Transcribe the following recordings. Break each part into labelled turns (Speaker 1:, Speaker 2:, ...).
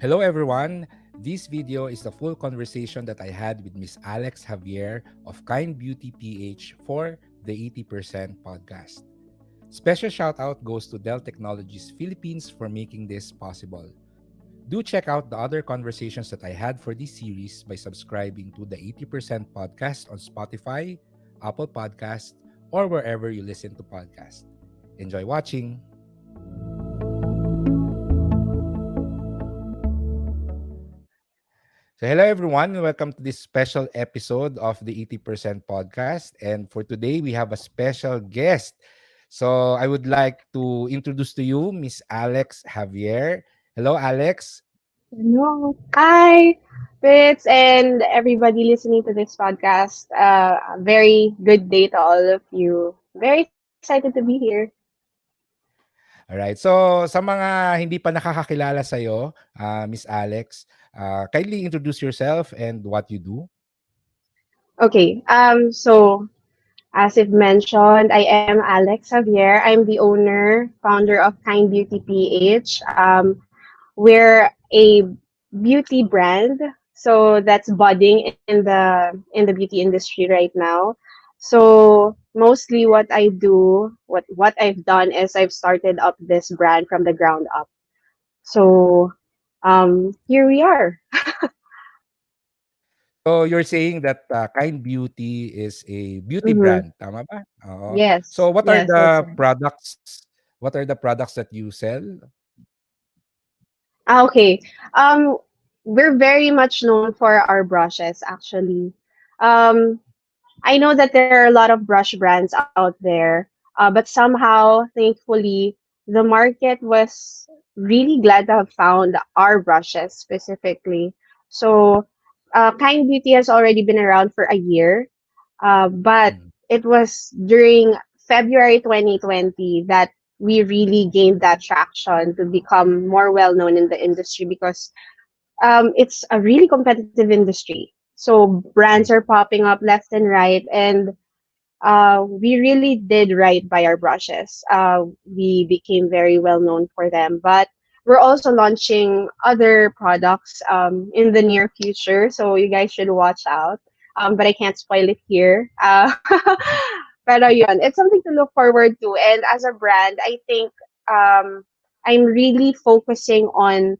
Speaker 1: Hello everyone. This video is the full conversation that I had with Miss Alex Javier of Kind Beauty PH for the 80% podcast. Special shout out goes to Dell Technologies Philippines for making this possible. Do check out the other conversations that I had for this series by subscribing to the 80% podcast on Spotify, Apple Podcast, or wherever you listen to podcasts. Enjoy watching. So hello everyone, and welcome to this special episode of the 80% podcast. And for today, we have a special guest. So I would like to introduce to you Miss Alex Javier. Hello, Alex.
Speaker 2: No. Hi, Fitz, and everybody listening to this podcast. A very good day to all of you. Very excited to be here.
Speaker 1: All right. So sa mga hindi pa nakakakilala sa iyo, Miss Alex, kindly introduce yourself and what you do.
Speaker 2: Okay. As if mentioned, I am Alex Javier. I'm the owner, founder of Kind Beauty PH. We're a beauty brand, so that's budding in the beauty industry right now. So mostly what I do, what I've done is I've started up this brand from the ground up. So here we are.
Speaker 1: So you're saying that Kind Beauty is a beauty
Speaker 2: Mm-hmm.
Speaker 1: brand, tama ba? Oo. So
Speaker 2: Yes,
Speaker 1: what are
Speaker 2: yes, that's
Speaker 1: the
Speaker 2: right.
Speaker 1: products? What are the products that you sell?
Speaker 2: Okay. Um, we're very much known for our brushes, actually. Um, I know that there are a lot of brush brands out there, but somehow, thankfully, the market was really glad to have found our brushes specifically. So, Kind Beauty has already been around for a year, but
Speaker 1: Mm.
Speaker 2: it was during February 2020 that we really gained that traction to become more well known in the industry because it's a really competitive industry. So brands are popping up left and right, and we really did right by our brushes. We became very well known for them, but we're also launching other products in the near future, so you guys should watch out. But I can't spoil it here. Pero yun, it's something to look forward to. And as a brand, I think I'm really focusing on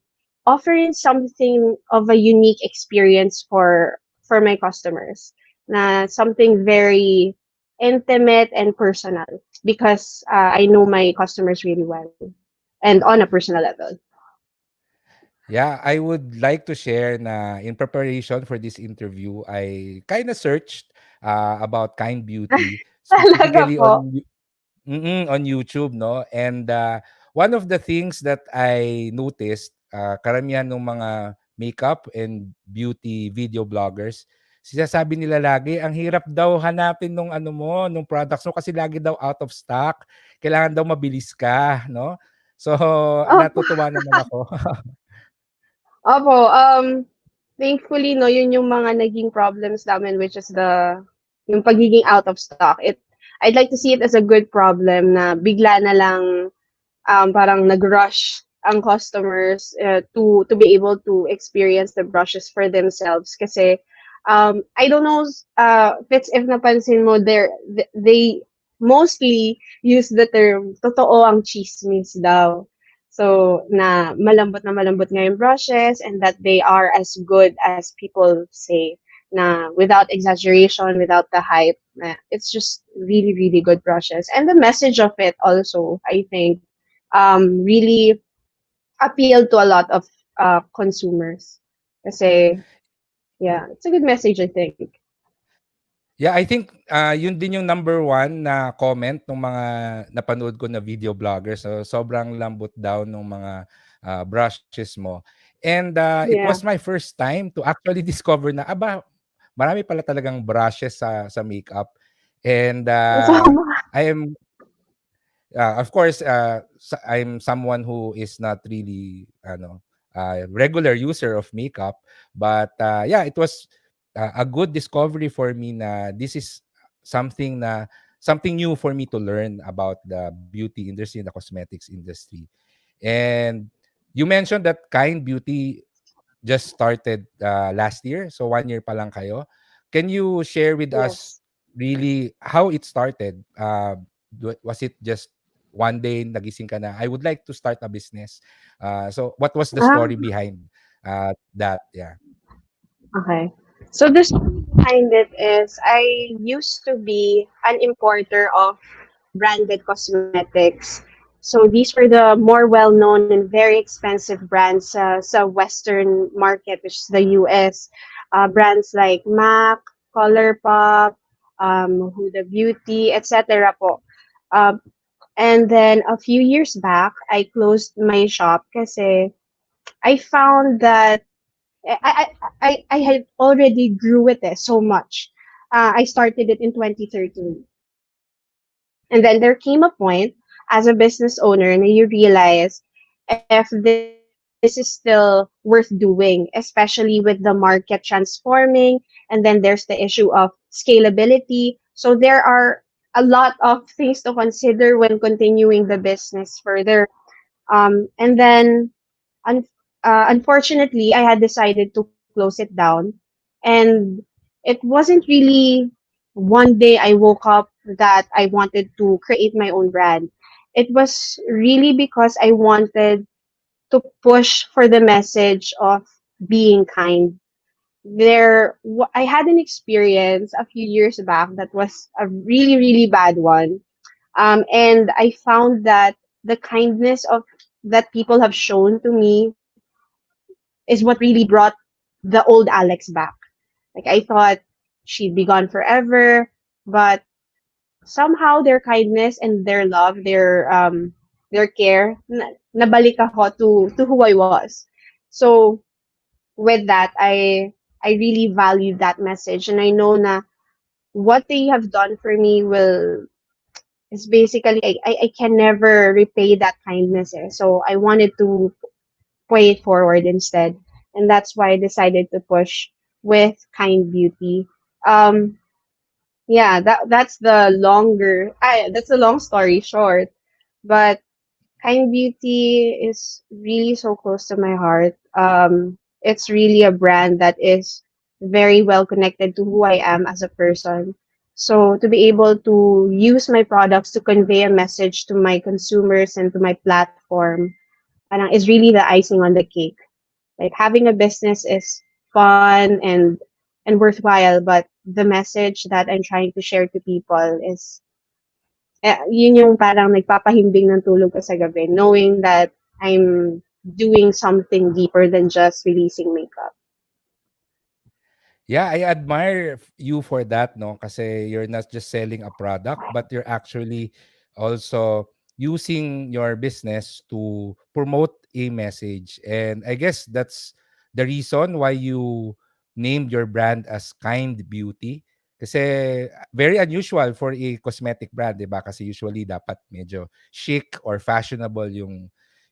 Speaker 2: offering something of a unique experience for my customers. Na something very intimate and personal because I know my customers really well and on a personal level.
Speaker 1: Yeah, I would like to share na in preparation for this interview, I kind of searched about Kind Beauty,
Speaker 2: Talaga
Speaker 1: specifically
Speaker 2: po.
Speaker 1: on YouTube, no? And one of the things that I noticed, karamihan ng mga makeup and beauty video bloggers, sinasabi nila lagi, ang hirap daw hanapin nung ano mo, nung products mo kasi lagi daw out of stock. Kailangan daw mabilis ka, no? So,
Speaker 2: Opo.
Speaker 1: natutuwa naman ako.
Speaker 2: Opo, thankfully, no, yun yung mga naging problems namin, which is yung pagiging out of stock. I'd like to see it as a good problem na bigla na lang parang nag-rush ang customers to be able to experience the brushes for themselves kasi I don't know if napansin mo they mostly use the term totoo ang chismis daw. So na malambot nga yung brushes and that they are as good as people say na without exaggeration, without the hype. It's just really, really good brushes. And the message of it also, I think, really appealed to a lot of consumers. Kasi, yeah, it's a good message, I think.
Speaker 1: Yeah, I think yun din yung number one na comment ng mga napanood ko na video vloggers. So, sobrang lambot daw ng mga brushes mo. And it
Speaker 2: Yeah.
Speaker 1: was my first time to actually discover na, marami pala talagang brushes sa makeup. And
Speaker 2: Sama.
Speaker 1: I am, of course, I'm someone who is not really regular user of makeup, but yeah, it was a good discovery for me na this is something na something new for me to learn about the beauty industry and the cosmetics industry. And you mentioned that Kind Beauty. just started last year. So 1 year pa lang kayo. Can you share with us
Speaker 2: Yes.
Speaker 1: really how it started? Was it just one day nagising ka na, I would like to start a business? So what was the
Speaker 2: Ah,
Speaker 1: story behind that? Yeah.
Speaker 2: okay. So the story behind it is I used to be an importer of branded cosmetics. So these were the more well-known and very expensive brands sa Western market, which is the US. Brands like MAC, ColourPop, Huda Beauty, etc. po. Um, and then a few years back, I closed my shop kasi I found that I had already grew it so much. I started it in 2013. And then there came a point as a business owner and you realize if this is still worth doing, especially with the market transforming. And then there's the issue of scalability. So there are a lot of things to consider when continuing the business further. And then un- unfortunately, I had decided to close it down. And it wasn't really one day I woke up that I wanted to create my own brand. It was really because I wanted to push for the message of being kind. I had an experience a few years back that was a really, really bad one. And I found that the kindness of that people have shown to me is what really brought the old Alex back. Like I thought she'd be gone forever, but somehow their kindness and their love, their care, nabalik ako to who I was. So with that, I really value that message, and I know na what they have done for me will is basically I can never repay that kindness. So I wanted to pay it forward instead. And that's why I decided to push with Kind Beauty. Um, yeah, that's the that's the long story short. But Kind Beauty is really so close to my heart. It's really a brand that is very well connected to who I am as a person. So to be able to use my products to convey a message to my consumers and to my platform, is really the icing on the cake. Like having a business is fun and worthwhile, but the message that I'm trying to share to people is yun yung parang nagpapahimbing ng tulog ko sa gabi, knowing that I'm doing something deeper than just releasing makeup.
Speaker 1: Yeah, I admire you for that, no? Kasi you're not just selling a product, but you're actually also using your business to promote a message. And I guess that's the reason why you named your brand as Kind Beauty. Kasi very unusual for a cosmetic brand, 'di ba? Kasi usually dapat medyo chic or fashionable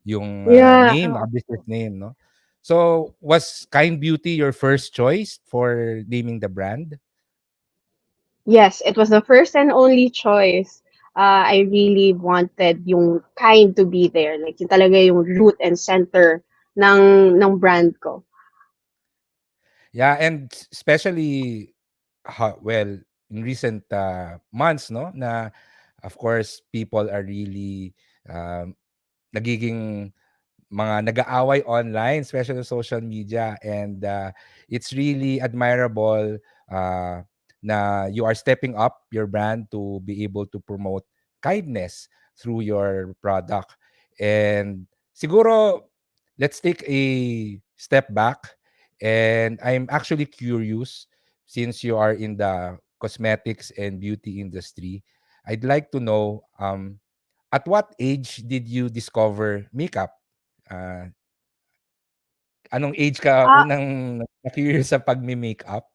Speaker 1: yung
Speaker 2: Yeah.
Speaker 1: name, business name, no? So, was Kind Beauty your first choice for naming the brand?
Speaker 2: Yes, it was the first and only choice. I really wanted yung kind to be there. Like, yung talaga yung root and center ng brand ko.
Speaker 1: Yeah, and especially well, in recent months, no, na of course people are really um, nagiging mga nag-aaway online, especially on social media. And it's really admirable uh, na you are stepping up your brand to be able to promote kindness through your product. And siguro, let's take a step back. And I'm actually curious, since you are in the cosmetics and beauty industry, I'd like to know, at what age did you discover makeup? Ah, anong age ka
Speaker 2: Ah,
Speaker 1: unang na-curious sa pagme-makeup?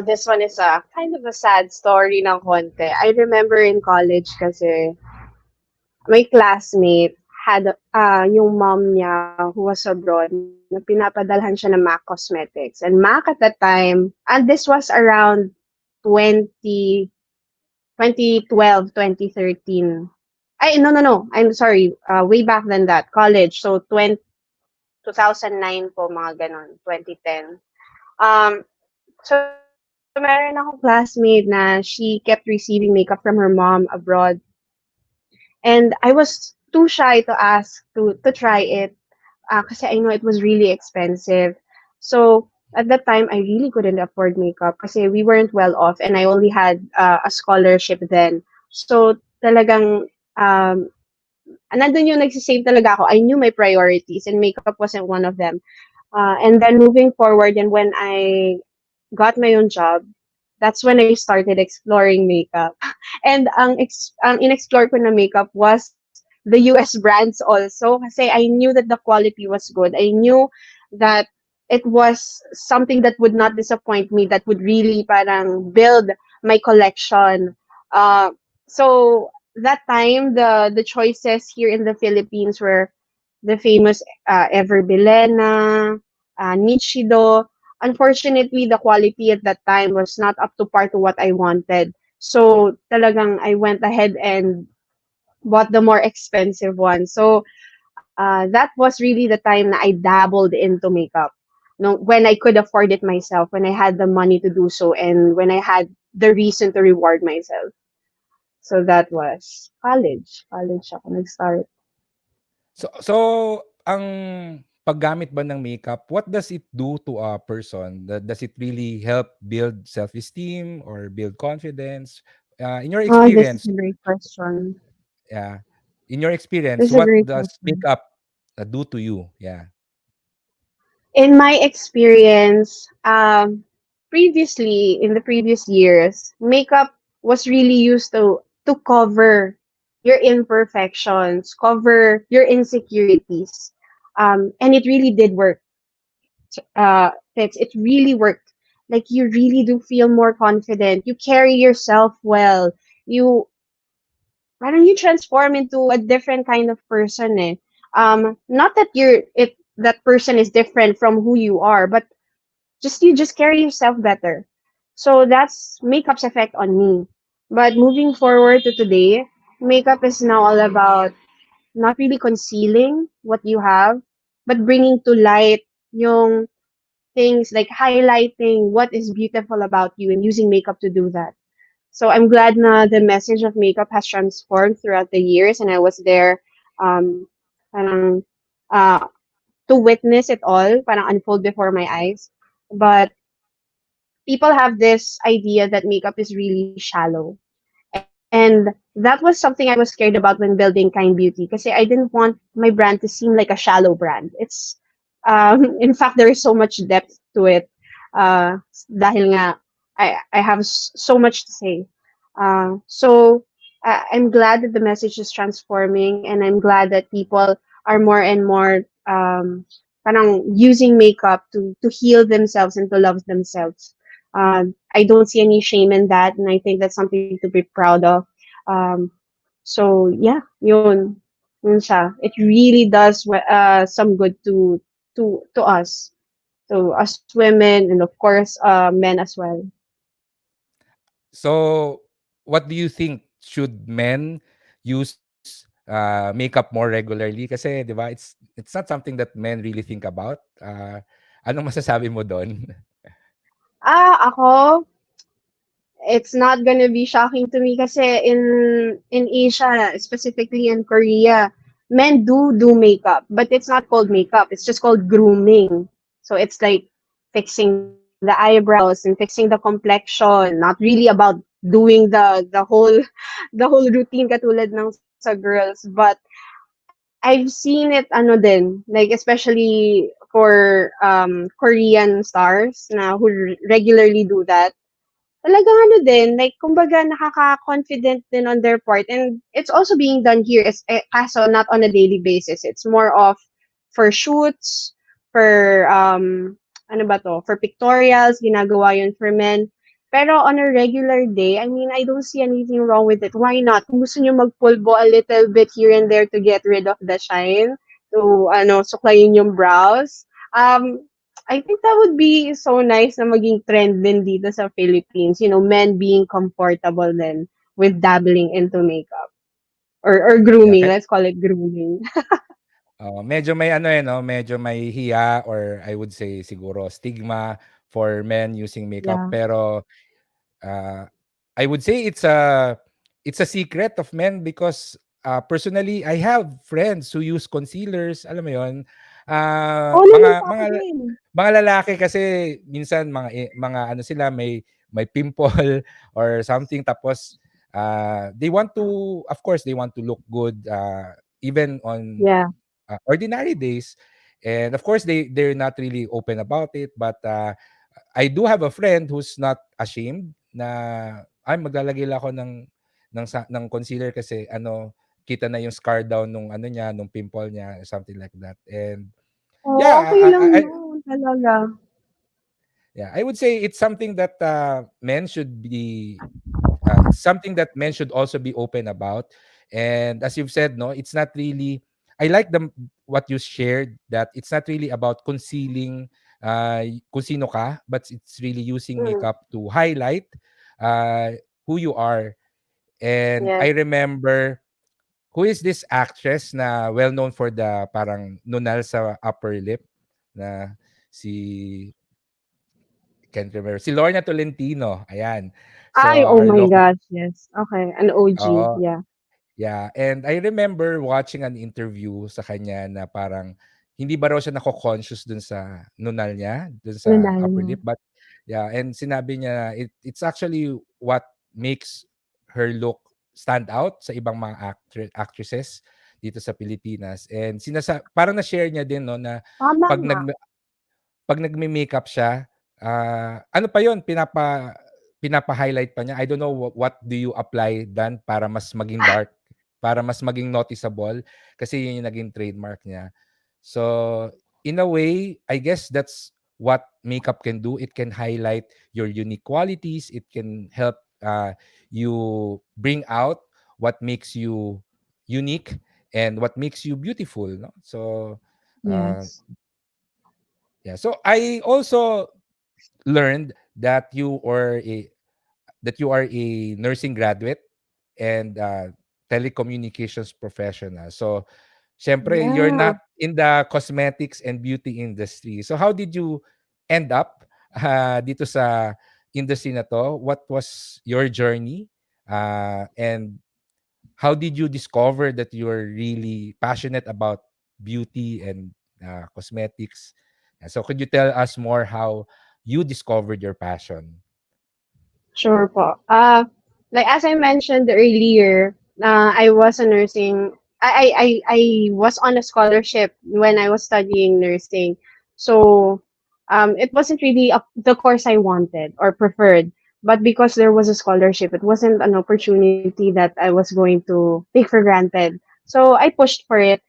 Speaker 2: this one is a kind of a sad story ng konti. I remember in college kasi my classmate had yung mom niya who was abroad na pinapadalhan siya ng MAC Cosmetics. And MAC at that time, and this was around 20, 2012, 2013. Ay, no, no, no. I'm sorry. Way back than that. College. So, 2009 po, mga ganon, 2010. Um, so meron akong classmate na she kept receiving makeup from her mom abroad. And I was too shy to ask to try it kasi I know it was really expensive. So at that time, I really couldn't afford makeup kasi we weren't well off and I only had a scholarship then. So talagang nandun yung nagsisave talaga ako. I knew my priorities and makeup wasn't one of them. And then moving forward and when I got my own job, that's when I started exploring makeup. And ang in-explore ko na makeup was the US brands also kasi I knew that the quality was good. I knew that it was something that would not disappoint me, that would really parang build my collection. Uh, so that time, the choices here in the Philippines were the famous Ever Bilena, Nichido. Unfortunately, the quality at that time was not up to par to what I wanted. So talagang I went ahead and bought the more expensive one. So that was really the time na I dabbled into makeup. No, when I could afford it myself, when I had the money to do so, and when I had the reason to reward myself. So that was college. College ako nag-start.
Speaker 1: So ang paggamit ba ng makeup, what does it do to a person? Does it really help build self-esteem or build confidence? In your
Speaker 2: Oh, this is
Speaker 1: experience,
Speaker 2: a great question.
Speaker 1: yeah. In your experience,
Speaker 2: This is a
Speaker 1: what
Speaker 2: great
Speaker 1: does
Speaker 2: question.
Speaker 1: makeup do to you? Yeah.
Speaker 2: In my experience, previously in the previous years, makeup was really used to cover your imperfections, cover your insecurities, and it really did work. It really worked. Like you really do feel more confident. You carry yourself well. You parang you transform into a different kind of person. Eh. Not that that person is different from who you are, but you just carry yourself better. So that's makeup's effect on me. But moving forward to today, makeup is now all about not really concealing what you have, but bringing to light yung things like highlighting what is beautiful about you and using makeup to do that. So I'm glad na the message of makeup has transformed throughout the years and I was there um parang uh to witness it all, parang unfold before my eyes. But people have this idea that makeup is really shallow. And that was something I was scared about when building Kind Beauty kasi I didn't want my brand to seem like a shallow brand. It's in fact there is so much depth to it. Dahil nga I have so much to say. So I'm glad that the message is transforming and I'm glad that people are more and more parang using makeup to heal themselves and to love themselves. I don't see any shame in that, and I think that's something to be proud of. Um, so yeah, yun siya. It really does some good to us, to us women, and of course, men as well.
Speaker 1: So, what do you think? Should men use makeup more regularly? Kasi, 'di ba, it's not something that men really think about. Anong masasabi mo doon?
Speaker 2: Ako, it's not gonna be shocking to me kasi in Asia, specifically in Korea, men do makeup, but it's not called makeup. It's just called grooming. So it's like fixing the eyebrows and fixing the complexion, not really about doing the whole the whole routine katulad ng sa girls, but I've seen it ano din, like especially for Korean stars na who regularly do that. Talagang ano din, like, kumbaga nakaka-confident din on their part. And it's also being done here, kaso not on a daily basis. It's more of for shoots, for, ano ba to, for pictorials, ginagawa yun for men. Pero on a regular day, I mean, I don't see anything wrong with it. Why not? Kung gusto nyo magpulbo a little bit here and there to get rid of the shine, to, suklayin yung brows, I think that would be so nice na maging trend din dito sa Philippines. Men being comfortable then with dabbling into makeup or
Speaker 1: Yeah,
Speaker 2: grooming. Let's call it grooming.
Speaker 1: Medyo may ano, eh, 'no, medyo may hiya or I would say siguro stigma for men using makeup.
Speaker 2: Yeah.
Speaker 1: Pero, uh, I would say it's a secret of men because, personally, I have friends who use concealers, alam mo 'yun?
Speaker 2: Oo naman
Speaker 1: Mga
Speaker 2: po ako din.
Speaker 1: mga lalaki kasi minsan mga ano sila, may pimple or something tapos, they want to of course, they want to look good, even on
Speaker 2: Yeah.
Speaker 1: ordinary days. And of course, they're not really open about it. But I do have a friend who's not ashamed na ay maglalagay lang ako ng concealer kasi ano kita na yung scar down nung ano niya, nung pimple niya, something like that. And
Speaker 2: Oo,
Speaker 1: yeah,
Speaker 2: okey lang yun talaga.
Speaker 1: yeah, I would say it's something that men should be it's something that men should also be open about. And as you've said, no, it's not really. I like what you shared that it's not really about concealing kung sino ka, but it's really using
Speaker 2: Mm,
Speaker 1: makeup to highlight who you are. And
Speaker 2: yes.
Speaker 1: I remember who is this actress na well known for the parang nunal sa upper lip na si can't remember si Lorna Tolentino. Ayan. So
Speaker 2: Ay, oh
Speaker 1: our
Speaker 2: my
Speaker 1: local
Speaker 2: gosh, yes. Okay, an OG,
Speaker 1: oo.
Speaker 2: yeah.
Speaker 1: Yeah, and I remember watching an interview sa kanya na parang hindi ba raw siya nako-conscious dun sa nunal niya, dun sa
Speaker 2: Nunal
Speaker 1: upper
Speaker 2: niya.
Speaker 1: lip, but yeah, and sinabi niya it's actually what makes her look stand out sa ibang mga actresses dito sa Pilipinas. And parang na-share niya din 'no na
Speaker 2: Tama
Speaker 1: pag
Speaker 2: nga.
Speaker 1: nag 'pag nagme-makeup siya, ano pa 'yun, pinapa-highlight pa niya. I don't know what do you apply dan para mas maging dark, para mas maging noticeable kasi 'yun yung naging trademark niya. So, in a way, I guess that's what makeup can do. It can highlight your unique qualities. It can help you bring out what makes you unique and what makes you beautiful, no? So, uh,
Speaker 2: Yes.
Speaker 1: yeah. So I also learned that you are a nursing graduate and telecommunications professional. So, syempre, you're
Speaker 2: Yeah.
Speaker 1: not in the cosmetics and beauty industry. So, how did you end up dito sa industry na to? What was your journey? And how did you discover that you're really passionate about beauty and cosmetics? So, could you tell us more how you discovered your passion?
Speaker 2: Sure po. Like as I mentioned earlier, I was a nursing. I was on a scholarship when I was studying nursing. So, it wasn't really the course I wanted or preferred. But because there was a scholarship, it wasn't an opportunity that I was going to take for granted. So I pushed for it.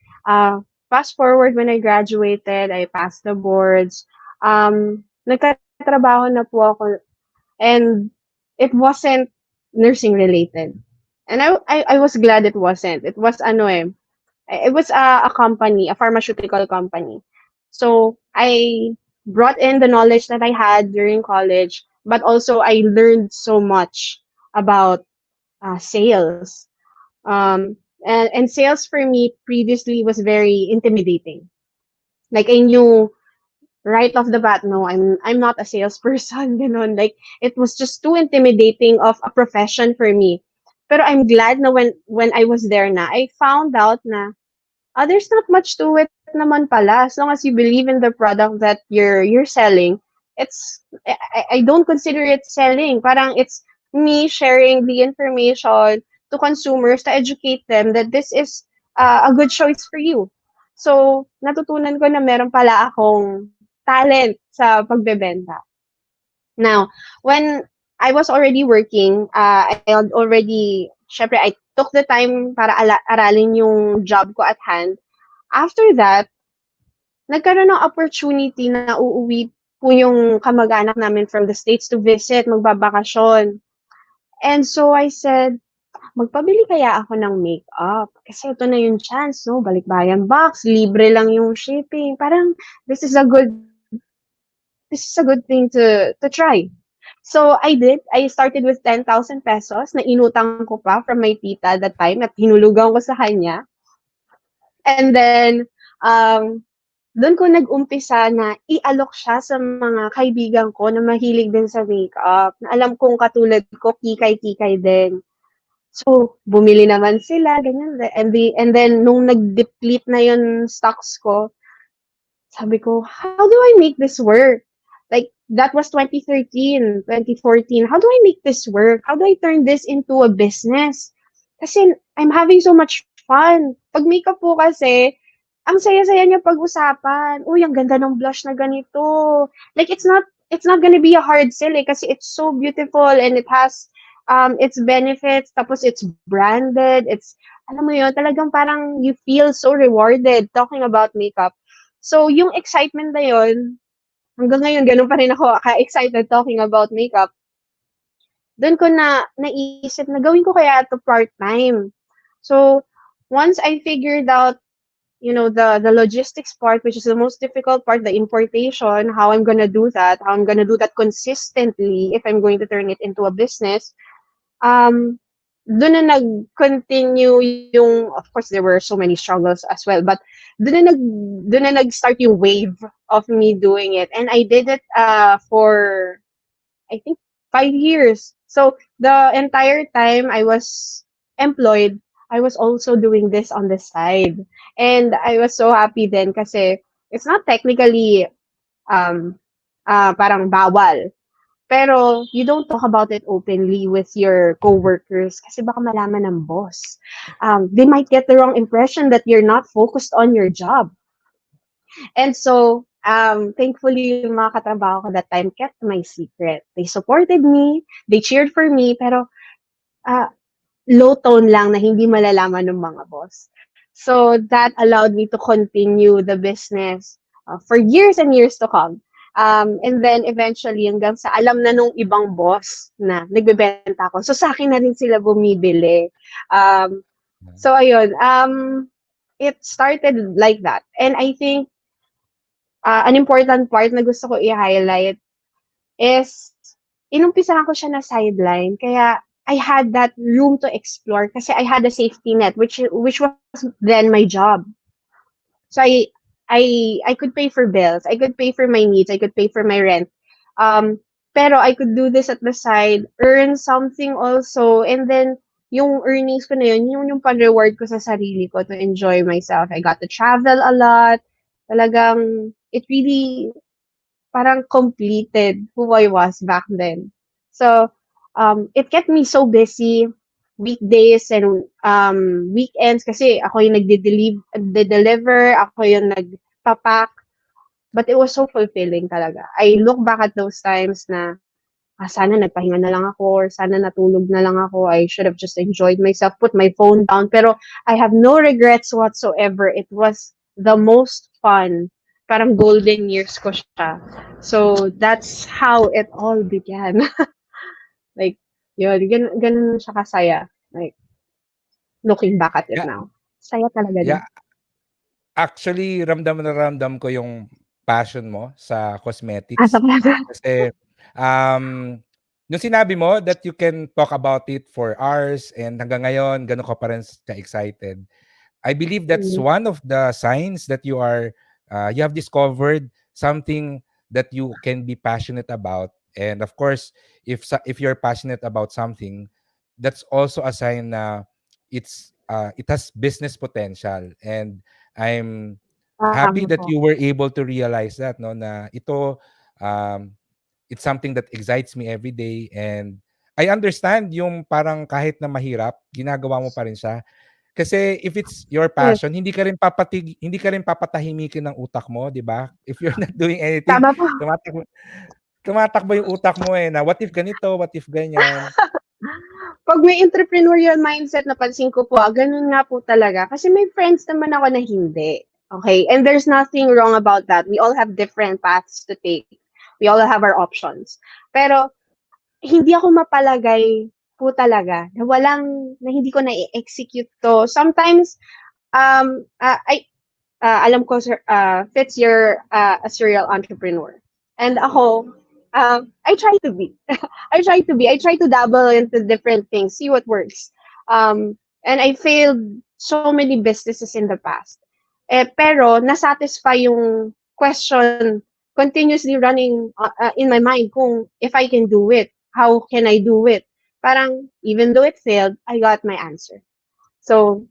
Speaker 2: Fast forward when I graduated, I passed the boards. Nagkatrabaho na po ako and it wasn't nursing related. And I was glad it wasn't. It was ano eh, it was a company, a pharmaceutical company. So I brought in the knowledge that I had during college, but also I learned so much about sales. And sales for me previously was very intimidating. Like I knew right off the bat, no, I'm not a salesperson, ganun. Like it was just too intimidating of a profession for me. Pero I'm glad na when I was there na, I found out na there's not much to it naman pala. As long as you believe in the product that you're selling, it's I don't consider it selling. Parang it's me sharing the information to consumers to educate them that this is a good choice for you. So, natutunan ko na meron pala akong talent sa pagbebenta. Now, when I was already working, I had already, syempre, I took the time para aralin yung job ko at hand. After that, nagkaroon ng opportunity na uuwi po yung kamag-anak namin from the States to visit, magbabakasyon. And so I said, magpabili kaya ako ng makeup? Kasi ito na yung chance, no? Balikbayan box, libre lang yung shipping. Parang, this is a good, this is a good thing to try. So I did. I started with 10,000 pesos na inutang ko pa from my tita that time at hinulugan ko sa kanya. And then Um, Doon ko nag-umpisa na i-alok siya sa mga kaibigan ko na mahilig din sa makeup, na alam kong katulad ko, kikay-kikay din. So, bumili naman sila, ganyan. And then, nung nag-deplete na yung stocks ko, sabi ko, how do I make this work? Like, that was 2013, 2014. How do I make this work? How do I turn this into a business? Kasi I'm having so much fun. Pag makeup po kasi, ang saya-saya niya pag-usapan. Uy, ang ganda ng blush na ganito. Like, it's not gonna be a hard sell eh, kasi it's so beautiful and it has its benefits, tapos it's branded, it's, alam mo yun, talagang parang you feel so rewarded talking about makeup. So, yung excitement na yun, hanggang ngayon, ganun pa rin ako ka-excited talking about makeup. Doon ko na naisip na gawin ko kaya ito part-time. So, once I figured out, the logistics part, which is the most difficult part, the importation, how I'm gonna do that, how I'm gonna do that consistently if I'm going to turn it into a business, um, doon na nag-continue yung, of course, there were so many struggles as well, but doon na nag-start yung wave of me doing it. And I did it for, I think, 5 years. So, the entire time I was employed, I was also doing this on the side. And I was so happy then kasi it's not technically um, parang bawal. Pero you don't talk about it openly with your coworkers kasi baka malaman ng boss. They might get the wrong impression that you're not focused on your job. And so, thankfully, yung mga katrabaho ko that time kept my secret. They supported me, they cheered for me, pero uh, low tone lang na hindi malalaman ng mga boss. So that allowed me to continue the business for years and years to come. And then eventually hanggang sa alam na nung ibang boss na nagbebenta ako. So sa akin na rin sila bumibili. Um, so ayun, it started like that. And I think an important part na gusto ko i-highlight is inumpisahan ko siya na sideline. Kaya I had that room to explore kasi I had a safety net which was then my job. So I could pay for bills, I could pay for my needs, I could pay for my rent. Um pero I could do this at the side, earn something also, and then yung earnings ko na yun, yung pan-reward ko sa sarili ko to enjoy myself. I got to travel a lot. Talagang it really parang completed who I was back then. So, it kept me so busy weekdays and weekends kasi ako yung nagde-deliver, ako yung nagpapack. But it was so fulfilling talaga. I look back at those times na sana nagpahinga na lang ako or sana natulog na lang ako. I should have just enjoyed myself, put my phone down. Pero I have no regrets whatsoever. It was the most fun. Parang golden years ko siya. So, that's how it all began. Like, yun, ganun siya kasaya. Like, looking back at it
Speaker 1: Yeah,
Speaker 2: now. Saya talaga
Speaker 1: yeah.
Speaker 2: niya.
Speaker 1: Actually, ramdam na ramdam ko yung passion mo sa
Speaker 2: Asa
Speaker 1: cosmetics.
Speaker 2: talaga.
Speaker 1: Kasi, um, nung sinabi mo that you can talk about it for hours and hanggang ngayon, gano'n ka pa rin ka-excited. I believe that's
Speaker 2: Mm.
Speaker 1: one of the signs that you have discovered something that you can be passionate about. And of course, if you're passionate about something, that's also a sign na it has business potential. And I'm
Speaker 2: Tama
Speaker 1: happy that
Speaker 2: po.
Speaker 1: you were able to realize that, no, na ito um it's something that excites me every day. And I understand yung parang kahit na mahirap, ginagawa mo pa rin siya kasi if it's your
Speaker 2: Yes.
Speaker 1: passion, hindi ka rin papatahimikin ng utak mo, 'di ba? If you're not doing anything,
Speaker 2: Tama po.
Speaker 1: tumatakbo tumatakbo yung utak mo eh na what if ganito, what if ganyan.
Speaker 2: 'Pag may entrepreneurial mindset napansin ko po, gano'n nga po talaga. Kasi may friends naman ako na hindi, okay? And there's nothing wrong about that. We all have different paths to take. We all have our options. Pero hindi ako mapalagay po talaga na hindi ko na-e-execute 'to. Sometimes, alam ko sir, Fitz, you're a serial entrepreneur. And ako, I try to be. I try to be. I try to dabble into different things, see what works. And I failed so many businesses in the past. Pero nasatisfy yung question continuously running in my mind kung if I can do it, how can I do it? Parang even though it failed, I got my answer. So,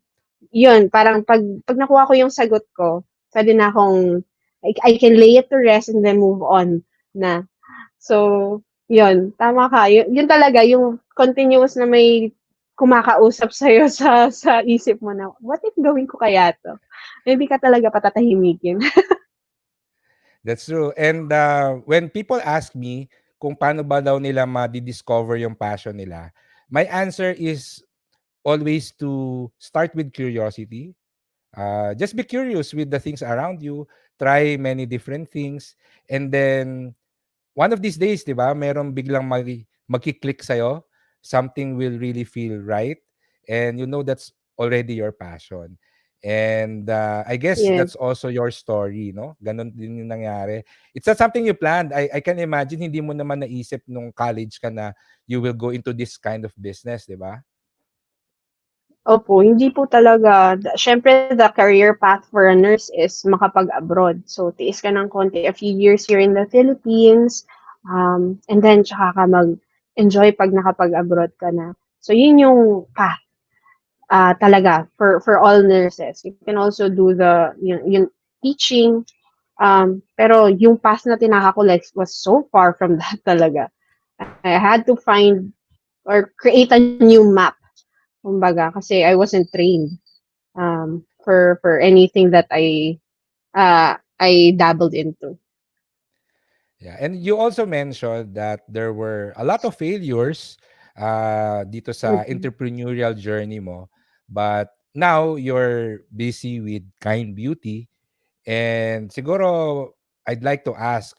Speaker 2: yun, parang pag nakuha ko yung sagot ko, pwede na akong, I can lay it to rest and then move on na. So, yun, tama ka. Yun talaga, yung continuous na may kumakausap sa'yo sa isip mo na, what if gawin ko kaya to? Hindi ka talaga patatahimikin.
Speaker 1: That's true. And when people ask me kung paano ba daw nila ma-discover yung passion nila, my answer is always to start with curiosity. Just be curious with the things around you. Try many different things. And then one of these days, 'di ba, merong biglang magki-click sa'yo, something will really feel right, and you know that's already your passion. And I guess
Speaker 2: Yes.
Speaker 1: that's also your story, no? Ganon din yung nangyari. It's not something you planned. I can imagine hindi mo naman naisip nung college ka na you will go into this kind of business, 'di ba?
Speaker 2: Opo, hindi po talaga. Siyempre, the career path for a nurse is makapag-abroad. So, tiis ka ng konti, a few years here in the Philippines, and then tsaka ka mag-enjoy pag nakapag-abroad ka na. So, yun yung path talaga for all nurses. You can also do yung teaching, pero yung path na tinaka ko like, was so far from that talaga. I had to find or create a new map, kumbaga, kasi I wasn't trained for anything that I dabbled into.
Speaker 1: Yeah, and you also mentioned that there were a lot of failures dito sa
Speaker 2: Mhm.
Speaker 1: entrepreneurial journey mo, but now you're busy with Kind Beauty, and siguro I'd like to ask,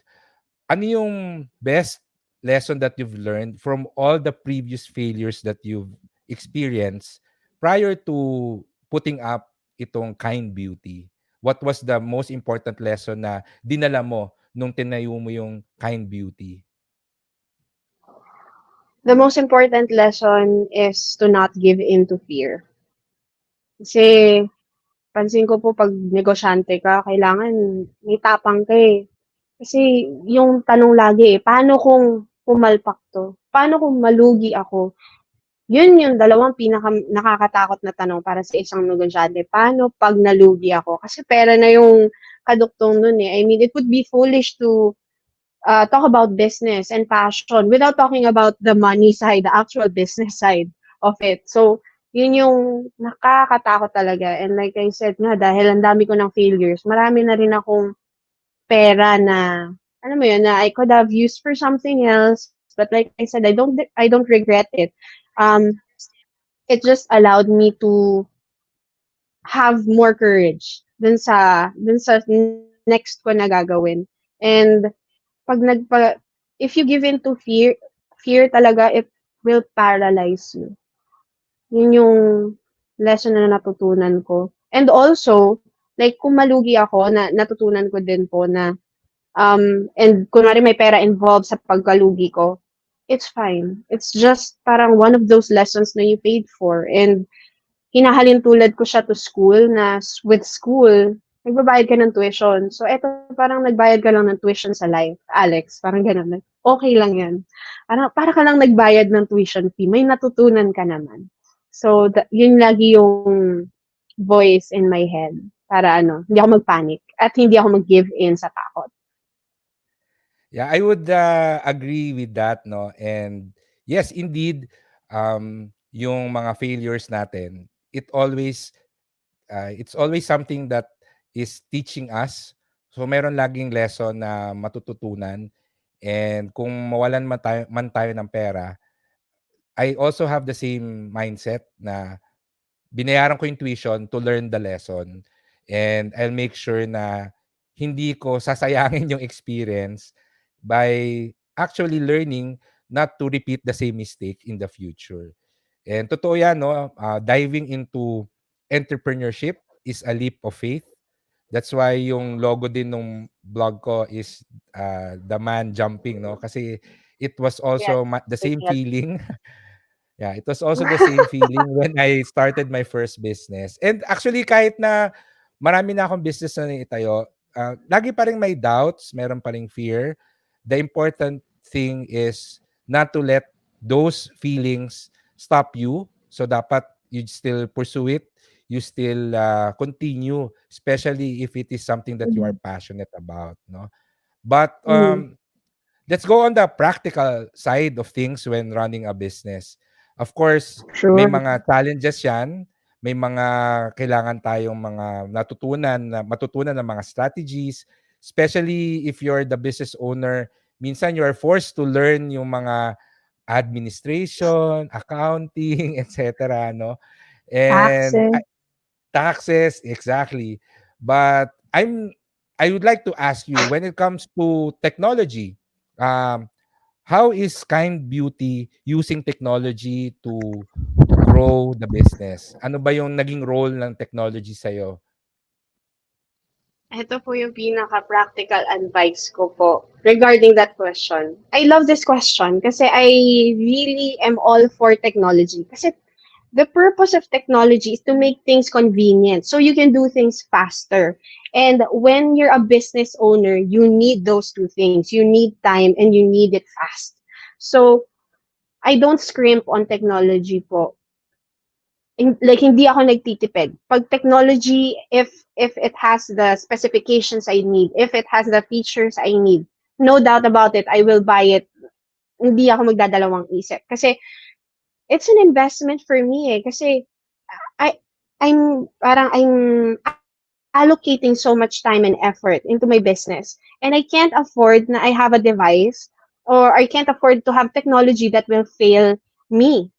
Speaker 1: ano yung best lesson that you've learned from all the previous failures that you've experienced prior to putting up itong Kind Beauty? What was the most important lesson na dinala mo nung tinayo mo yung Kind Beauty?
Speaker 2: The most important lesson is to not give in to fear. Kasi pansin ko po 'pag negosyante ka kailangan may tapang ka, eh. Kasi yung tanong lagi, eh, paano kung pumalpak 'to? Paano kung malugi ako? Yun yung dalawang nakakatakot na tanong para sa isang negosyante. Paano 'pag nalugi ako? Kasi pera na yung kaduktong nun, eh. I mean, it would be foolish to talk about business and passion without talking about the money side, the actual business side of it. So, yun yung nakakatakot talaga. And like I said nga, dahil ang dami ko ng failures, marami na rin akong pera na, alam mo yun, na I could have used for something else. But like I said, I don't regret it. Um, it just allowed me to have more courage dun sa next ko na gagawin. And pag if you give in to fear talaga, it will paralyze you. Yun yung lesson na natutunan ko. And also, like kung malugi ako, natutunan ko din po na, and kunwari may pera involved sa pagkalugi ko, it's fine. It's just parang one of those lessons na you paid for. And hinahalin tulad ko siya to school na with school, nagbabayad ka ng tuition. So, eto parang nagbayad ka lang ng tuition sa life, Alex. Parang gano'n. Okay lang yan. Para ka lang nagbayad ng tuition fee. May natutunan ka naman. So, yun lagi yung voice in my head para hindi ako mag-panic at hindi ako mag-give in sa takot.
Speaker 1: Yeah, I would agree with that, no? And yes, indeed, yung mga failures natin, it's always something that is teaching us. So meron laging lesson na matututunan. And kung mawalan man tayo ng pera, I also have the same mindset na binayaran ko yung tuition to learn the lesson. And I'll make sure na hindi ko sasayangin yung experience by actually learning not to repeat the same mistake in the future. And totoo yan, no? Diving into entrepreneurship is a leap of faith. That's why yung logo din nung blog ko is the man jumping, no? Kasi it was
Speaker 2: Yes,
Speaker 1: also the
Speaker 2: I
Speaker 1: same
Speaker 2: get
Speaker 1: feeling. Yeah, it was also the same feeling when I started my first business. And actually kahit na marami na akong business na naitayo. Lagi pa rin may doubts, meron pa ring fear. The important thing is not to let those feelings stop you. So dapat you still pursue it. You still continue, especially if it is something that you are
Speaker 2: Mhm.
Speaker 1: passionate about, no? But
Speaker 2: Mhm.
Speaker 1: let's go on the practical side of things when running a business. Of course, may
Speaker 2: Sure.
Speaker 1: mga challenges 'yan, may mga kailangan tayong mga matutunan ng mga strategies, especially if you're the business owner. Minsan you are forced to learn yung mga administration, accounting, etc., no? And
Speaker 2: Taxes.
Speaker 1: taxes, exactly. But I would like to ask you, when it comes to technology, um, how is Kind Beauty using technology to grow the business? Ano ba yung naging role ng technology sa'yo?
Speaker 2: Ito po yung pinaka-practical advice ko po regarding that question. I love this question kasi I really am all for technology. Kasi the purpose of technology is to make things convenient so you can do things faster. And when you're a business owner, you need those two things. You need time and you need it fast. So I don't scrimp on technology po. Like hindi ako nagtitipid. Pag technology, if it has the specifications I need, if it has the features I need, no doubt about it, I will buy it. Hindi ako magdadalawang isip. Kasi it's an investment for me eh. Kasi I I'm allocating so much time and effort into my business. And I can't afford na I have a device or I can't afford to have technology that will fail me.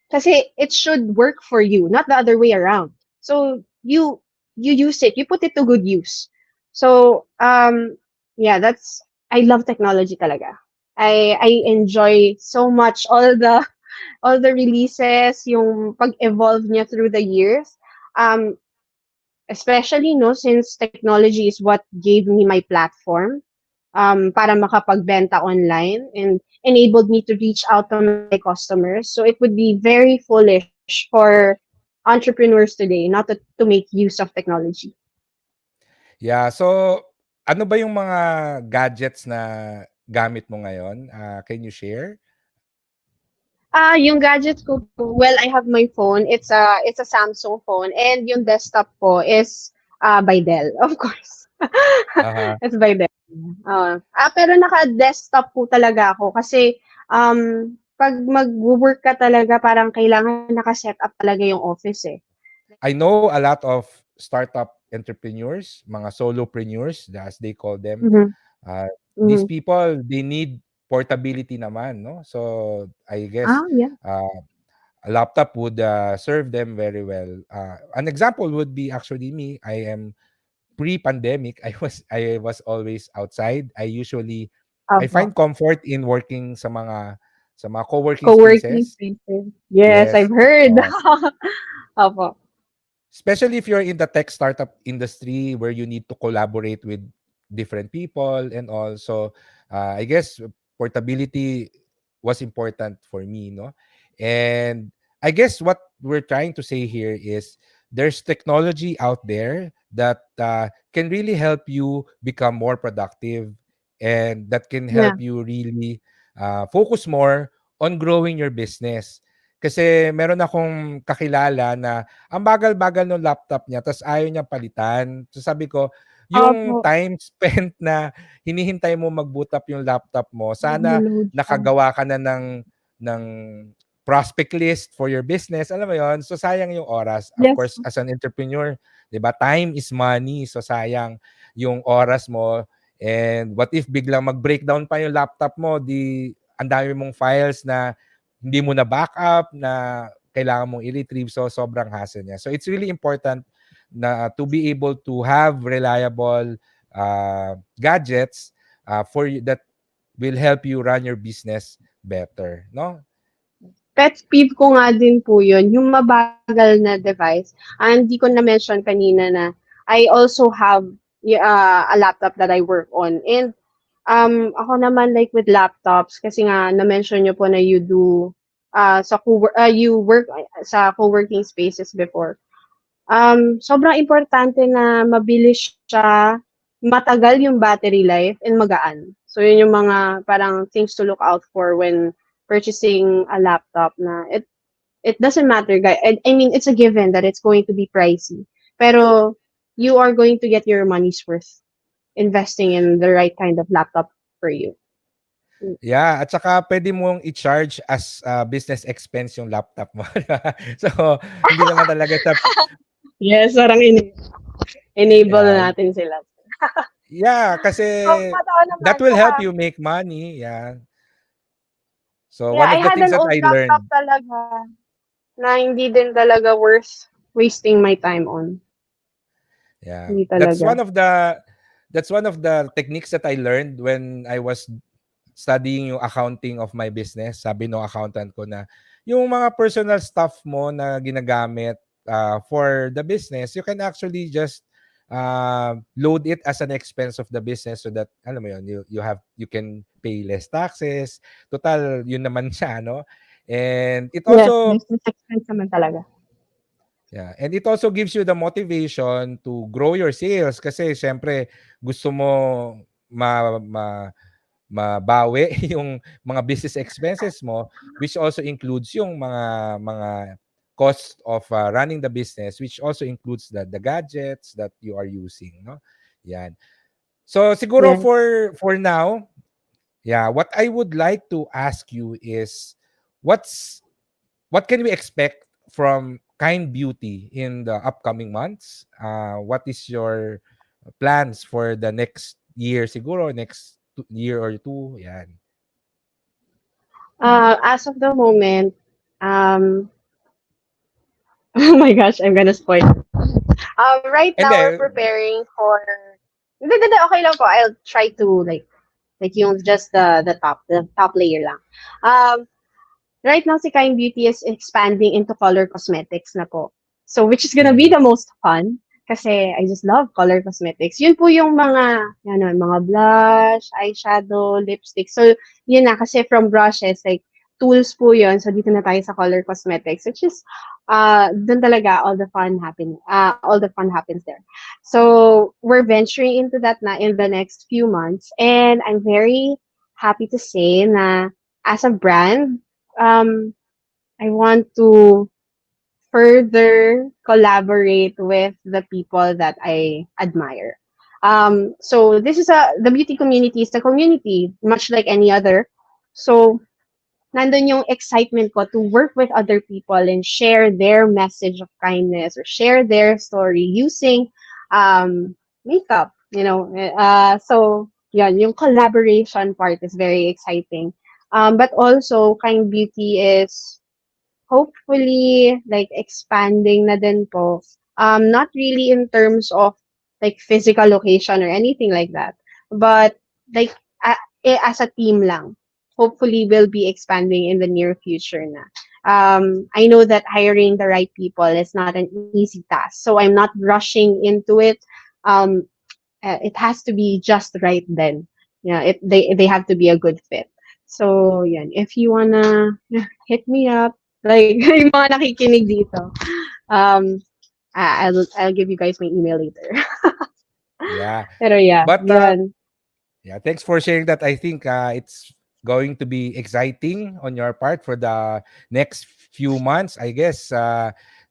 Speaker 2: Kasi it should work for you, not the other way around. So you use it, you put it to good use. So yeah, that's I love technology talaga. I enjoy so much all the releases, yung pag-evolve niya through the years. Um, especially no since technology is what gave me my platform para makapagbenta online and enabled me to reach out to my customers. So it would be very foolish for entrepreneurs today not to make use of technology.
Speaker 1: Yeah, so ano ba yung mga gadgets na gamit mo ngayon? Can you share?
Speaker 2: Yung gadgets ko po, well, I have my phone. It's a Samsung phone and yung desktop po is by Dell, of course.
Speaker 1: Uh-huh.
Speaker 2: It's by Dell. Pero naka-desktop po talaga ako kasi pag mag-work ka talaga parang kailangan naka-set up talaga yung office eh.
Speaker 1: I know a lot of startup entrepreneurs, mga solopreneurs, as they call them.
Speaker 2: Mhm.
Speaker 1: These
Speaker 2: Mhm.
Speaker 1: people, they need portability naman, no? So I guess
Speaker 2: Yeah.
Speaker 1: uh, a laptop would serve them very well. An example would be actually me. I am pre-pandemic. I was always outside. I
Speaker 2: Opo.
Speaker 1: find comfort in working sa mga co-working
Speaker 2: Co-working
Speaker 1: spaces.
Speaker 2: spaces. Yes, I've
Speaker 1: Yes.
Speaker 2: heard. Opo.
Speaker 1: Especially if you're in the tech startup industry where you need to collaborate with different people and all. So I guess portability was important for me, no? And I guess what we're trying to say here is there's technology out there that can really help you become more productive, and that can
Speaker 2: Yeah.
Speaker 1: help you really focus more on growing your business. Kasi meron akong kakilala na ang bagal-bagal nung laptop niya ta's ayaw niyang palitan. So sabi ko, yung
Speaker 2: Opo.
Speaker 1: time spent na hinihintay mo mag-boot up yung laptop mo, sana
Speaker 2: Naglo-load siya.
Speaker 1: nakagawa ka na ng prospect list for your business, alam mo yon. So sayang yung oras. Of
Speaker 2: Yes.
Speaker 1: course, as an entrepreneur, 'di ba, time is money. So sayang yung oras mo, and what if biglang mag-breakdown pa yung laptop mo, di ang dami mong files na hindi mo na backup na kailangan mong i-retrieve, so sobrang hassle niya. So it's really important na to be able to have reliable gadgets that will help you run your business better, no?
Speaker 2: Pet peeve ko nga din po yun, yung mabagal na device. Hindi ko na-mention kanina na I also have a laptop that I work on. And ako naman like with laptops, kasi nga na-mention nyo po na you do you work sa co-working spaces before. Sobrang importante na mabilis siya, matagal yung battery life, and magaan. So, yun yung mga parang things to look out for when purchasing a laptop na it doesn't matter, guys. I mean, it's a given that it's going to be pricey. Pero you are going to get your money's worth investing in the right kind of laptop for you.
Speaker 1: Yeah, at saka puwede mong i-charge as, business expense yung laptop mo, 'di ba? So, hindi naman talaga siya
Speaker 2: Yes, parang enable na
Speaker 1: yeah,
Speaker 2: natin sila.
Speaker 1: yeah, kasi
Speaker 2: Totoo
Speaker 1: that
Speaker 2: naman,
Speaker 1: will
Speaker 2: tsaka
Speaker 1: help you make money, yeah. So,
Speaker 2: yeah,
Speaker 1: one
Speaker 2: I
Speaker 1: of the
Speaker 2: had
Speaker 1: things
Speaker 2: an
Speaker 1: that
Speaker 2: old
Speaker 1: I
Speaker 2: laptop
Speaker 1: learned
Speaker 2: talaga na hindi din talaga worth wasting my time on.
Speaker 1: yeah,
Speaker 2: Hindi talaga.
Speaker 1: that's one of the techniques that I learned when I was studying yung accounting of my business. Sabi nung accountant ko na, yung mga personal stuff mo na ginagamit for the business, you can actually just load it as an expense of the business so that alam mo yun, you can pay less taxes. Total yun naman siya, no? And it
Speaker 2: Yes,
Speaker 1: also
Speaker 2: business expense naman talaga.
Speaker 1: yeah, and it also gives you the motivation to grow your sales kasi siyempre gusto mo ma, ma mabawi yung mga business expenses mo, which also includes yung mga cost of running the business, which also includes the gadgets that you are using, no? Yan. So siguro
Speaker 2: Yes.
Speaker 1: for now, yeah, what I would like to ask you is what's what can we expect from Kind Beauty in the upcoming months? What is your plans for the next year siguro, next year or two? Yan.
Speaker 2: As of the moment, um, oh my gosh, I'm gonna spoil. Right
Speaker 1: And
Speaker 2: now we're
Speaker 1: then,
Speaker 2: preparing for. Hindi, okay lang po. I'll try to like yung just the top layer lang. Um, right now si Kind Beauty is expanding into color cosmetics na po. So which is gonna be
Speaker 1: mhm,
Speaker 2: the most fun kasi I just love color cosmetics. Yun po yung mga blush, eyeshadow, lipstick. So yun na kasi from brushes like tools po yun. So dito na tayo sa color cosmetics, which is dun talaga all the fun happens there. So we're venturing into that na in the next few months, and I'm very happy to say na as a brand, um, I want to further collaborate with the people that I admire. So this is the beauty community is a community, much like any other. So nandun yung excitement ko to work with other people and share their message of kindness or share their story using makeup, you know. So yun, yung collaboration part is very exciting. But also, Kind Beauty is hopefully like expanding na din po. Not really in terms of like physical location or anything like that, but like as a team lang. Hopefully we'll be expanding in the near future na. I know that hiring the right people is not an easy task, so I'm not rushing into it. Um, it has to be just right then. Yeah, they have to be a good fit. So, yan. If you wanna hit me up, like yung mga nakikinig dito, um, I'll give you guys my email later.
Speaker 1: yeah.
Speaker 2: Pero yeah,
Speaker 1: But
Speaker 2: yun.
Speaker 1: yeah, thanks for sharing that. I think it's going to be exciting on your part for the next few months. I guess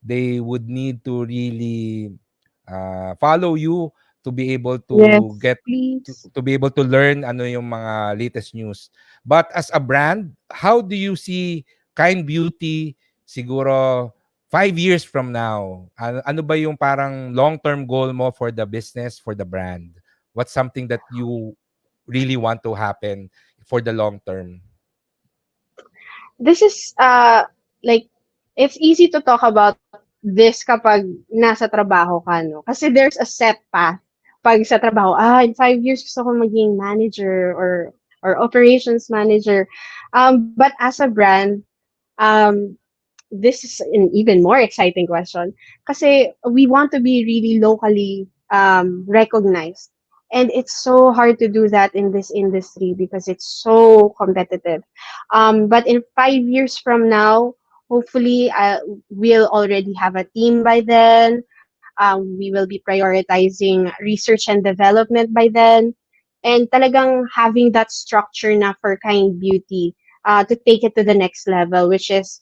Speaker 1: they would need to really follow you to be able to
Speaker 2: Yes,
Speaker 1: get
Speaker 2: please.
Speaker 1: to be able to learn ano yung mga latest news. But as a brand, how do you see Kind Beauty siguro 5 years from now? Ano ba yung parang long-term goal mo for the business, for the brand? What's something that you really want to happen for the long term?
Speaker 2: This is like it's easy to talk about this kapag nasa trabaho ka, no? Kasi there's a set path. Pag sa trabaho, in 5 years gusto ko maging manager or operations manager. But as a brand, um, this is an even more exciting question kasi we want to be really locally recognized. And it's so hard to do that in this industry because it's so competitive. But in 5 years from now, hopefully we'll already have a team by then. We will be prioritizing research and development by then. And talagang having that structure na for Kind Beauty to take it to the next level, which is,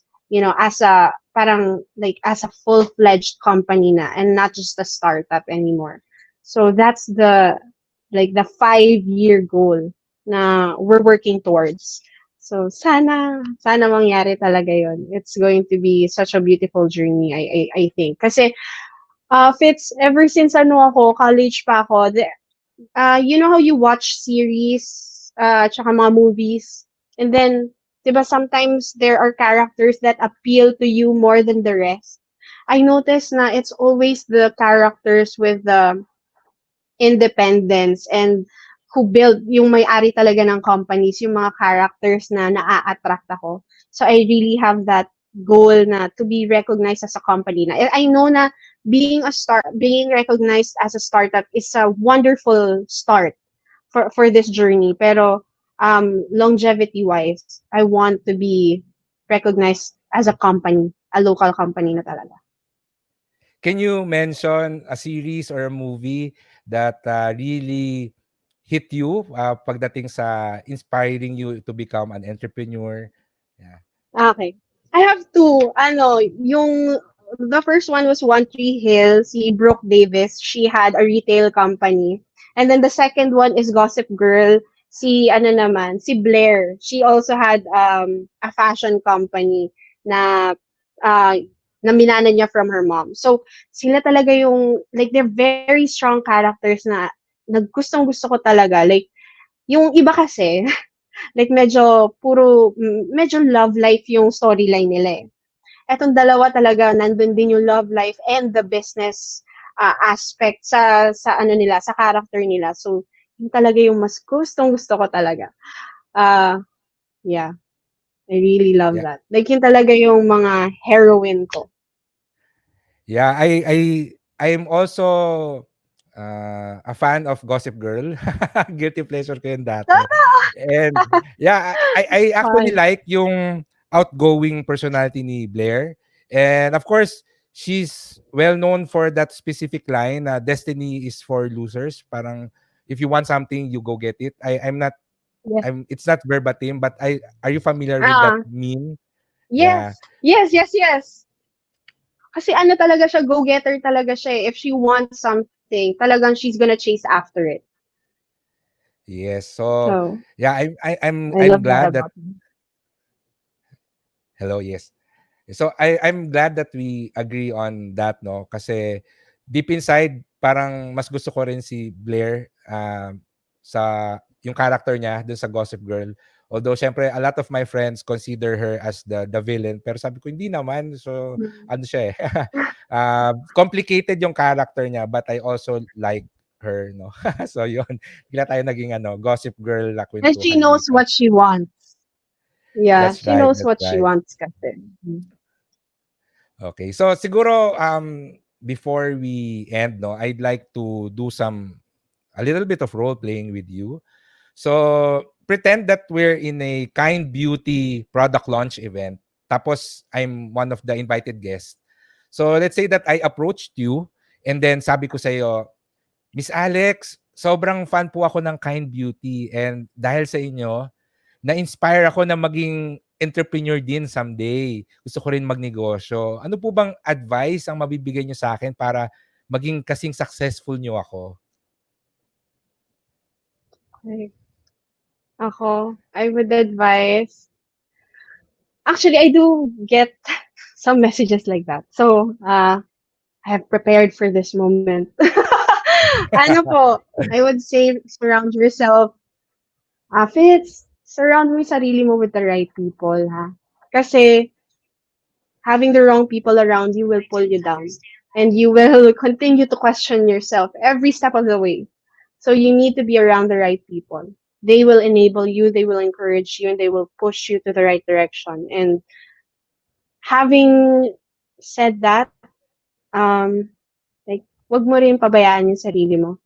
Speaker 2: as a, parang, like, as a full-fledged company na, and not just a startup anymore. So that's the 5-year goal na we're working towards. So sana mangyari talaga yon. It's going to be such a beautiful journey, I think. Kasi Fitz, ever since college pa ako, you know how you watch series, tsaka mga movies, and then, 'di ba, sometimes there are characters that appeal to you more than the rest. I noticed na it's always the characters with the independence and who build yung may-ari talaga ng companies, yung mga characters na naa-attract ako. So I really have that goal na to be recognized as a company na. I know na being recognized as a startup is a wonderful start for this journey. Pero longevity wise, I want to be recognized as a company, a local company na talaga.
Speaker 1: Can you mention a series or a movie that really hit you pagdating sa inspiring you to become an entrepreneur? Yeah.
Speaker 2: Okay. I have two. The first one was One Tree Hill, si Brooke Davis. She had a retail company. And then the second one is Gossip Girl, si Blair. She also had a fashion company na uh, na minana niya from her mom. So, sila talaga yung, like, they're very strong characters na naggustong gusto ko talaga. Like, yung iba kasi, like medyo love life yung storyline nila eh. Etong dalawa talaga nandun din yung love life and the business aspect sa character nila. So, yun talaga yung mas gustong-gusto ko talaga. Uh, yeah, I really love
Speaker 1: Yeah.
Speaker 2: that. Like yun talaga yung mga heroine ko.
Speaker 1: Yeah, I am also a fan of Gossip Girl. Guilty pleasure ko yun dati. And yeah, I actually
Speaker 2: Fun.
Speaker 1: like yung outgoing personality ni Blair. And of course, she's well known for that specific line na destiny is for losers. Parang if you want something, you go get it.
Speaker 2: Yes.
Speaker 1: It's not verbatim, but I are you familiar with that
Speaker 2: Ah,
Speaker 1: meme? Yeah.
Speaker 2: yes. Yes, yes, yes. Kasi ano talaga siya, go-getter talaga siya eh. If she wants something, talagang she's gonna chase after it.
Speaker 1: Yes. So
Speaker 2: So,
Speaker 1: yeah,
Speaker 2: I
Speaker 1: I'm
Speaker 2: love that
Speaker 1: glad that
Speaker 2: about her.
Speaker 1: hello, yes. So I'm glad that we agree on that, no? Kasi deep inside parang mas gusto ko rin si Blair sa yung character niya dun sa Gossip Girl. Although syempre a lot of my friends consider her as the villain, pero sabi ko hindi naman. So
Speaker 2: Mm.
Speaker 1: ano siya eh. Complicated yung character niya, but I also like her, no. So yun, bigla tayo naging Gossip Girl na
Speaker 2: And she
Speaker 1: kwentuhan
Speaker 2: knows
Speaker 1: dito.
Speaker 2: what she wants. Yeah,
Speaker 1: That's
Speaker 2: she
Speaker 1: right,
Speaker 2: knows
Speaker 1: that's
Speaker 2: what she
Speaker 1: right.
Speaker 2: wants kasi. Mm.
Speaker 1: Okay. So siguro before we end, no, I'd like to do a little bit of role playing with you. So pretend that we're in a Kind Beauty product launch event. Tapos I'm one of the invited guests. So let's say that I approached you and then sabi ko sa iyo, Miss Alex, sobrang fan po ako ng Kind Beauty and dahil sa inyo, na-inspire ako na maging entrepreneur din someday. Gusto ko rin magnegosyo. Ano po bang advice ang mabibigay niyo sa akin para maging kasing successful niyo ako?
Speaker 2: Like, ako, I would advise, actually, I do get some messages like that. So, I have prepared for this moment. Ano po, I would say surround yourself. Fits, surround mo yung sarili mo with the right people, ha? Kasi having the wrong people around you will pull you down. And you will continue to question yourself every step of the way. So you need to be around the right people. They will enable you, they will encourage you, and they will push you to the right direction. And having said that, like, wag mo rin pabayaan yung sarili mo.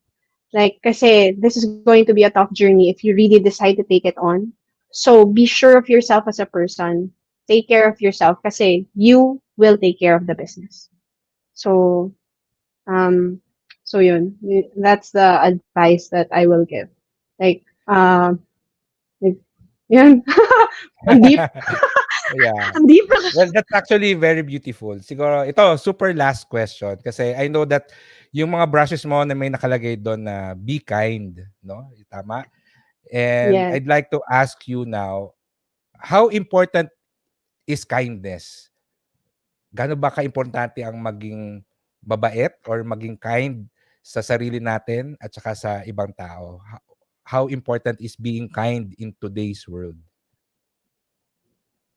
Speaker 2: Like, kasi this is going to be a tough journey if you really decide to take it on. So be sure of yourself as a person. Take care of yourself kasi you will take care of the business. So, Um, so yun, that's the advice that I will give. Like, like, yun. Ang deep.
Speaker 1: Yeah.
Speaker 2: Ang deep.
Speaker 1: Well, that's actually very beautiful. Siguro, ito, super last question. Kasi I know that yung mga brushes mo na may nakalagay doon na be kind, no? Tama? And
Speaker 2: Yes.
Speaker 1: I'd like to ask you now, how important is kindness? Gaano ba kaimportante ang maging mabait or maging kind sa sarili natin at saka sa ibang tao? How important is being kind in today's world?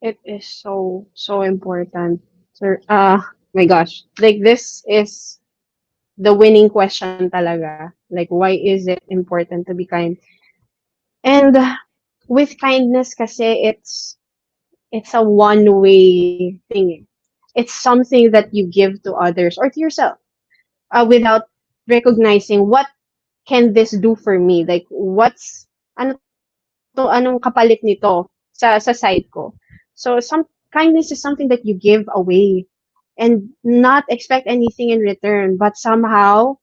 Speaker 2: It is so, so important. Sir, my gosh. Like, this is the winning question talaga. Like, why is it important to be kind? And with kindness kasi, it's a one-way thing. It's something that you give to others or to yourself without recognizing what can this do for me? Like, anong kapalit nito sa side ko? So, kindness is something that you give away and not expect anything in return. But somehow,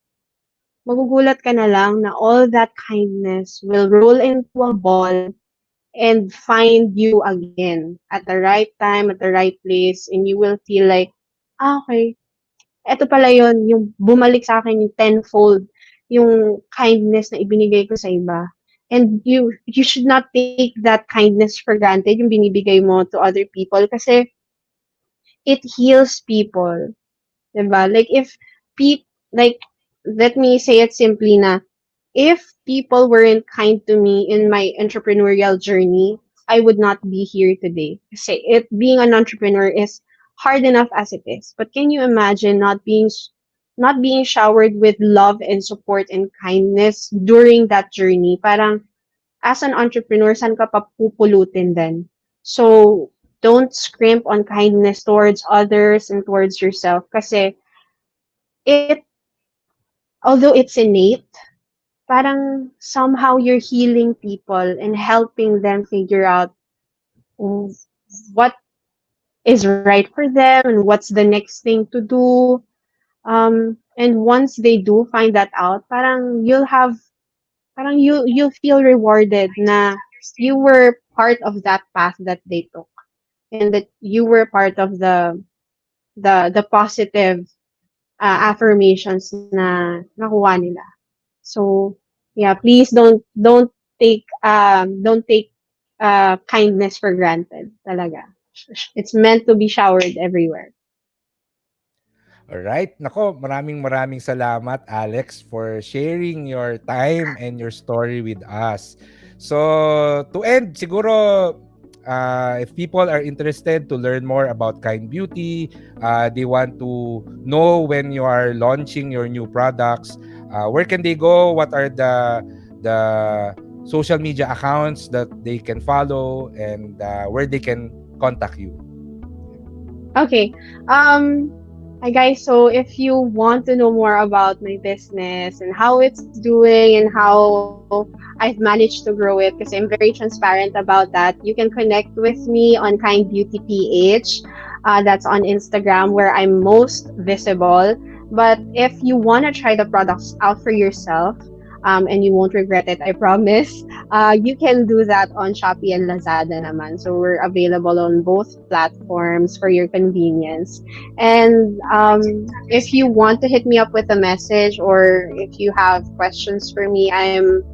Speaker 2: magugulat ka na lang na all that kindness will roll into a ball and find you again at the right time, at the right place, and you will feel like, okay, eto pala yun, yung bumalik sa akin yung tenfold, yung kindness na ibinigay ko sa iba. And you should not take that kindness for granted, yung binibigay mo to other people kasi it heals people. Diba? Like if like let me say it simply na if people weren't kind to me in my entrepreneurial journey, I would not be here today. Kasi being an entrepreneur is hard enough as it is. But can you imagine not being showered with love and support and kindness during that journey? Parang as an entrepreneur, saan ka pa pupulutin then? So don't scrimp on kindness towards others and towards yourself kasi it although it's innate, parang somehow you're healing people and helping them figure out what is right for them and what's the next thing to do. And once they do find that out, parang you'll feel rewarded na you were part of that path that they took and that you were part of the positive affirmations na nakuha nila. So yeah, please don't take kindness for granted talaga. It's meant to be showered everywhere.
Speaker 1: Alright. Nako, maraming salamat, Alex, for sharing your time and your story with us. So, to end, siguro, if people are interested to learn more about Kind Beauty, they want to know when you are launching your new products, where can they go? What are the social media accounts that they can follow and where they can contact you?
Speaker 2: Okay. Um, Hi guys, so if you want to know more about my business and how it's doing and how I've managed to grow it, because I'm very transparent about that, you can connect with me on Kind Beauty PH. That's on Instagram where I'm most visible. But if you want to try the products out for yourself, and you won't regret it, I promise. You can do that on Shopee and Lazada naman. So we're available on both platforms for your convenience. And if you want to hit me up with a message or if you have questions for me, I'm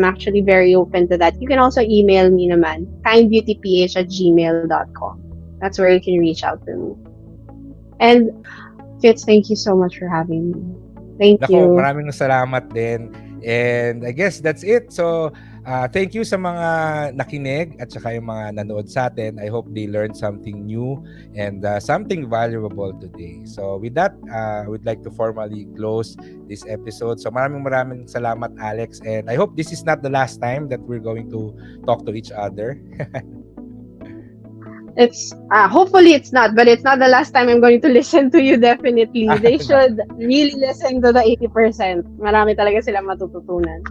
Speaker 2: actually very open to that. You can also email me naman, kindbeautyph@gmail.com. That's where you can reach out to me. And Fitz, thank you so much for having me. Thank
Speaker 1: Nako,
Speaker 2: you.
Speaker 1: maraming salamat din. And I guess that's it. So, thank you sa mga nakinig at saka yung mga nanood sa atin. I hope they learned something new and something valuable today. So, with that, I would like to formally close this episode. So, maraming salamat, Alex. And I hope this is not the last time that we're going to talk to each other.
Speaker 2: It's hopefully it's not, but it's not the last time I'm going to listen to you. Definitely, they should really listen to the 80%. Marami talaga sila matututunan.